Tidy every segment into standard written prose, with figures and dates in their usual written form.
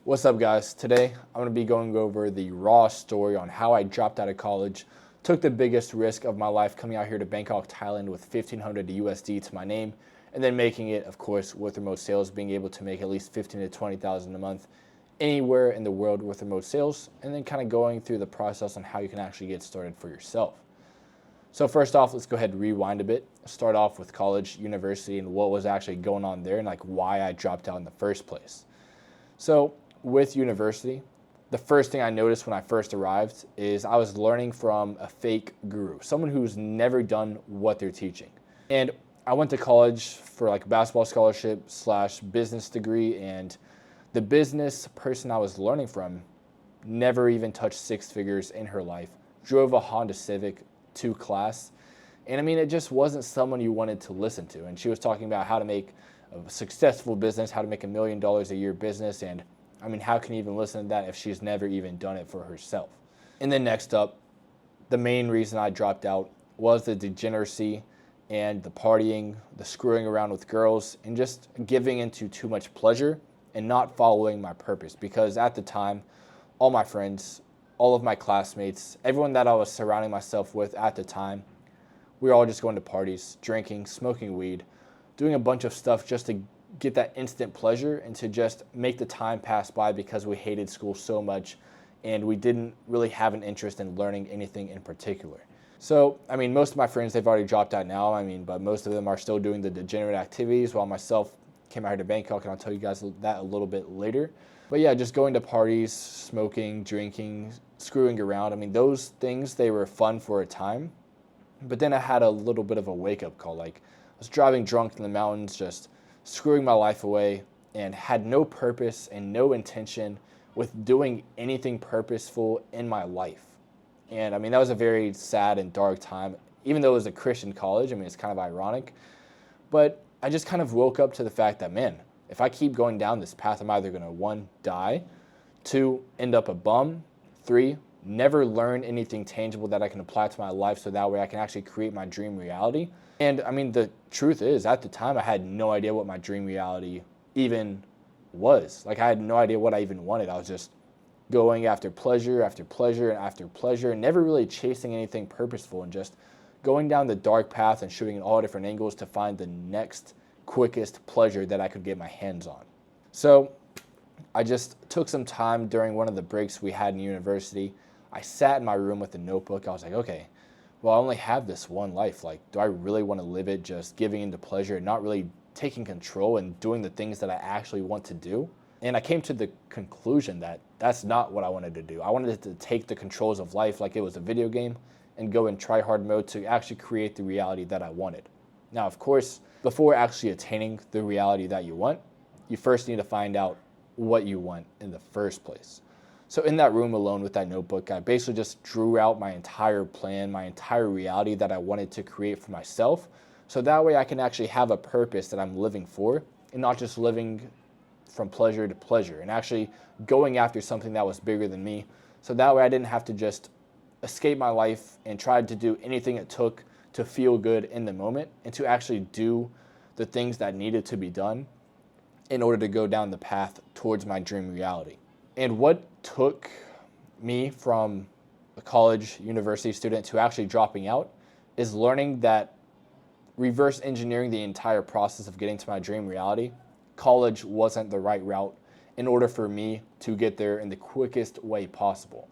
What's up, guys? Today I'm going to be going over the raw story on how I dropped out of college, took the biggest risk of my life coming out here to Bangkok, Thailand with 1,500 USD to my name, and then making it, of course, with remote sales, being able to make at least 15 to 20,000 a month anywhere in the world with remote sales, and then kind of going through the process on how you can actually get started for yourself. So first off, let's go ahead and rewind a bit. Start off with college, university, and what was actually going on there and like why I dropped out in the first place. So with university, the first thing I noticed when I first arrived is I was learning from a fake guru, someone who's never done what they're teaching. And I went to college for like a basketball scholarship / business degree, and the business person I was learning from never even touched six figures in her life, drove a Honda Civic to class. And I mean, it just wasn't someone you wanted to listen to. And she was talking about how to make a successful business, how to make $1 million a year business. And I mean, how can you even listen to that if she's never even done it for herself? And then next up, the main reason I dropped out was the degeneracy and the partying, the screwing around with girls, and just giving into too much pleasure and not following my purpose. Because at the time, all my friends, all of my classmates, everyone that I was surrounding myself with at the time, we were all just going to parties, drinking, smoking weed, doing a bunch of stuff just to get that instant pleasure and to just make the time pass by because we hated school so much and we didn't really have an interest in learning anything in particular. So, I mean, most of my friends, they've already dropped out now, but most of them are still doing the degenerate activities, while myself came out here to Bangkok, and I'll tell you guys that a little bit later. But yeah, just going to parties, smoking, drinking, screwing around. I mean, those things, they were fun for a time, but then I had a little bit of a wake-up call. Like, I was driving drunk in the mountains, just screwing my life away, and had no purpose and no intention with doing anything purposeful in my life. And I mean, that was a very sad and dark time, even though it was a Christian college. I mean, it's kind of ironic, but I just kind of woke up to the fact that, man, if I keep going down this path, I'm either going to, 1, die, 2, end up a bum, 3, never learn anything tangible that I can apply to my life so that way I can actually create my dream reality. And I mean, the truth is, at the time, I had no idea what my dream reality even was. Like, I had no idea what I even wanted. I was just going after pleasure after pleasure and after pleasure, and never really chasing anything purposeful, and just going down the dark path and shooting in all different angles to find the next quickest pleasure that I could get my hands on. So I just took some time during one of the breaks we had in university. I sat in my room with a notebook. I was like, okay, well, I only have this one life. Like, do I really want to live it just giving into pleasure and not really taking control and doing the things that I actually want to do? And I came to the conclusion that that's not what I wanted to do. I wanted to take the controls of life like it was a video game and go in try-hard mode to actually create the reality that I wanted. Now, of course, before actually attaining the reality that you want, you first need to find out what you want in the first place. So in that room alone with that notebook, I basically just drew out my entire plan, my entire reality that I wanted to create for myself. So that way I can actually have a purpose that I'm living for and not just living from pleasure to pleasure, and actually going after something that was bigger than me. So that way I didn't have to just escape my life and try to do anything it took to feel good in the moment and to actually do the things that needed to be done in order to go down the path towards my dream reality. And what took me from a college, university student to actually dropping out is learning that reverse engineering the entire process of getting to my dream reality, college wasn't the right route in order for me to get there in the quickest way possible.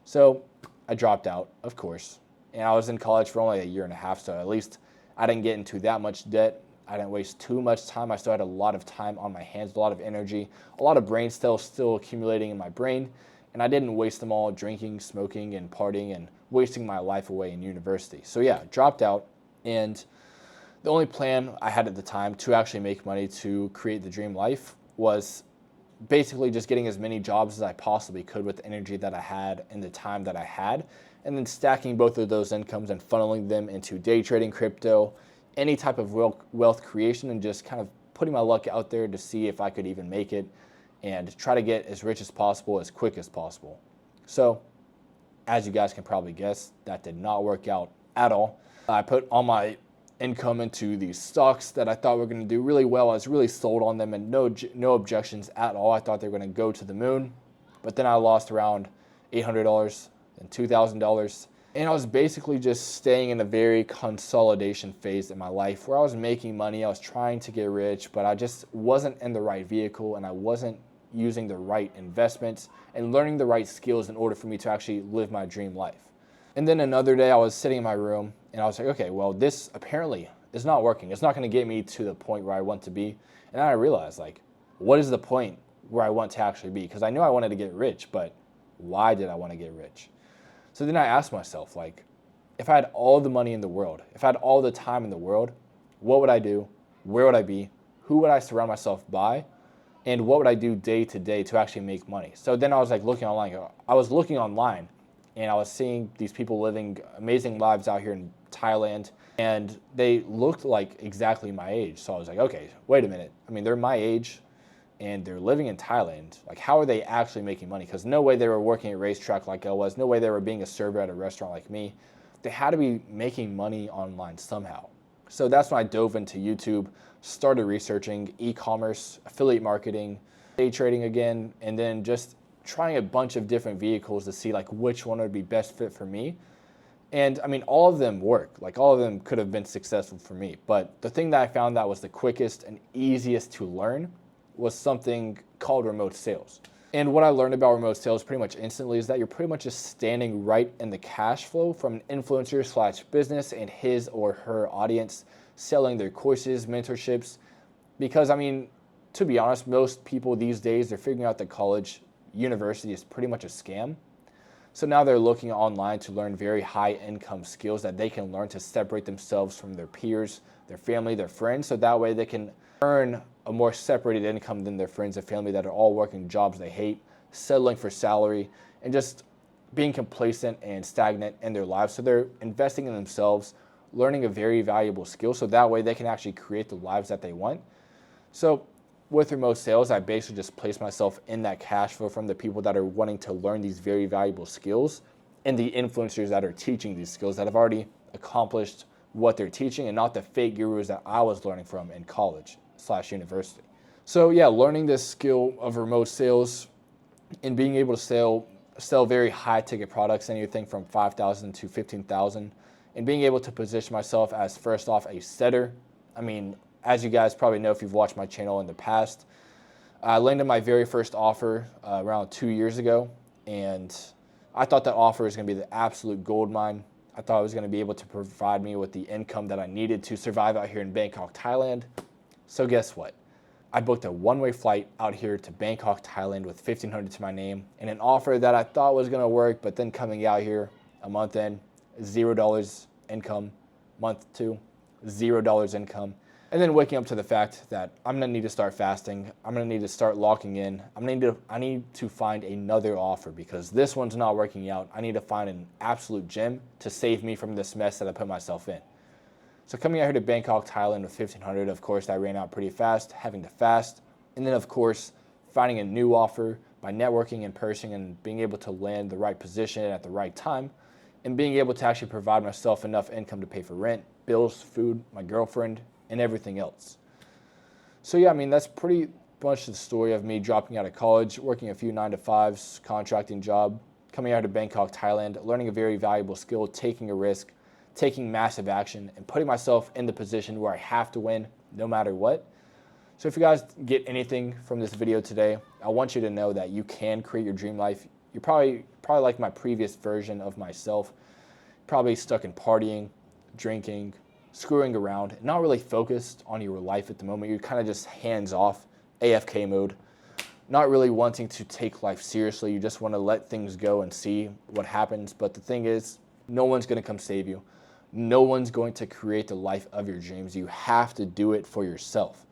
So I dropped out, of course, and I was in college for only a year and a half, so at least I didn't get into that much debt. I didn't waste too much time. I still had a lot of time on my hands, a lot of energy, a lot of brain cells still accumulating in my brain, and I didn't waste them all drinking, smoking, and partying and wasting my life away in university. So yeah, dropped out, and the only plan I had at the time to actually make money to create the dream life was basically just getting as many jobs as I possibly could with the energy that I had and the time that I had, and then stacking both of those incomes and funneling them into day trading, crypto, any type of wealth creation, and just kind of putting my luck out there to see if I could even make it and try to get as rich as possible, as quick as possible. So, as you guys can probably guess, that did not work out at all. I put all my income into these stocks that I thought were going to do really well. I was really sold on them and no objections at all. I thought they were going to go to the moon. But then I lost around $800 and $2,000. And I was basically just staying in a very consolidation phase in my life where I was making money. I was trying to get rich, but I just wasn't in the right vehicle and I wasn't using the right investments and learning the right skills in order for me to actually live my dream life. And then another day I was sitting in my room and I was like, okay, well, this apparently is not working. It's not going to get me to the point where I want to be. And then I realized, like, what is the point where I want to actually be? Because I knew I wanted to get rich, but why did I want to get rich? So then I asked myself, like, if I had all the money in the world, if I had all the time in the world, what would I do? Where would I be? Who would I surround myself by? And what would I do day to day to actually make money? So then I was like looking online. I was looking online and I was seeing these people living amazing lives out here in Thailand, and they looked like exactly my age. So I was like, okay, wait a minute. I mean, they're my age and they're living in Thailand. Like, how are they actually making money? Because no way they were working at a racetrack like I was. No way they were being a server at a restaurant like me. They had to be making money online somehow. So that's when I dove into YouTube, started researching e-commerce, affiliate marketing, day trading again, and then just trying a bunch of different vehicles to see like which one would be best fit for me. And I mean, all of them work. Like, all of them could have been successful for me. But the thing that I found that was the quickest and easiest to learn was something called remote sales. And what I learned about remote sales pretty much instantly is that you're pretty much just standing right in the cash flow from an influencer slash business and his or her audience, selling their courses, mentorships. Because I mean, to be honest, most people these days, they're figuring out that college, university is pretty much a scam. So now they're looking online to learn very high income skills that they can learn to separate themselves from their peers, their family, their friends. So that way they can earn a more separated income than their friends and family that are all working jobs they hate, settling for salary, and just being complacent and stagnant in their lives. So they're investing in themselves, learning a very valuable skill, so that way they can actually create the lives that they want. So with remote sales, I basically just place myself in that cash flow from the people that are wanting to learn these very valuable skills and the influencers that are teaching these skills that have already accomplished what they're teaching, and not the fake gurus that I was learning from in college / university. So yeah, learning this skill of remote sales and being able to sell very high ticket products, anything from 5,000 to 15,000, and being able to position myself as, first off, a setter. I mean, as you guys probably know if you've watched my channel in the past, I landed my very first offer around 2 years ago, and I thought that offer was going to be the absolute gold mine. I thought it was going to be able to provide me with the income that I needed to survive out here in Bangkok, Thailand. So guess what? I booked a one-way flight out here to Bangkok, Thailand with $1,500 to my name, and an offer that I thought was going to work, but then coming out here a month in, $0 income. Month two, $0 income. And then waking up to the fact that I'm going to need to start fasting. I'm going to need to start locking in. I need to find another offer because this one's not working out. I need to find an absolute gem to save me from this mess that I put myself in. So coming out here to Bangkok, Thailand with $1,500, of course, that ran out pretty fast, having to fast. And then, of course, finding a new offer by networking in person and being able to land the right position at the right time, and being able to actually provide myself enough income to pay for rent, bills, food, my girlfriend, and everything else. So yeah, I mean, that's pretty much the story of me dropping out of college, working a few 9-to-5s, contracting job, coming out to Bangkok, Thailand, learning a very valuable skill, taking a risk, taking massive action, and putting myself in the position where I have to win no matter what. So if you guys get anything from this video today, I want you to know that you can create your dream life. You're probably like my previous version of myself, probably stuck in partying, drinking, screwing around, not really focused on your life at the moment. You're kind of just hands off, AFK mode, not really wanting to take life seriously. You just want to let things go and see what happens. But the thing is, no one's going to come save you. No one's going to create the life of your dreams. You have to do it for yourself.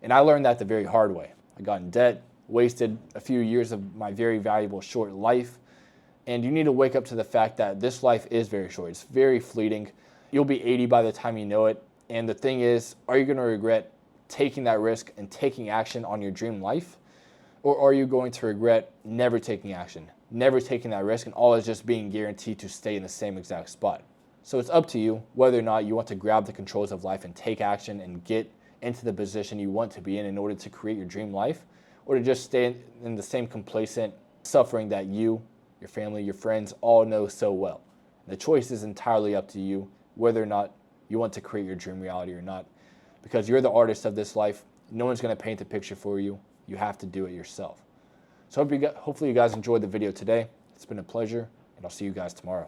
And I learned that the very hard way. I got in debt, wasted a few years of my very valuable short life. And you need to wake up to the fact that this life is very short. It's very fleeting. You'll be 80 by the time you know it. And the thing is, are you going to regret taking that risk and taking action on your dream life? Or are you going to regret never taking action, never taking that risk, and always just being guaranteed to stay in the same exact spot? So it's up to you whether or not you want to grab the controls of life and take action and get into the position you want to be in order to create your dream life, or to just stay in the same complacent suffering that you, your family, your friends all know so well. The choice is entirely up to you whether or not you want to create your dream reality or not, because you're the artist of this life. No one's going to paint the picture for you. You have to do it yourself. So hopefully you guys enjoyed the video today. It's been a pleasure, and I'll see you guys tomorrow.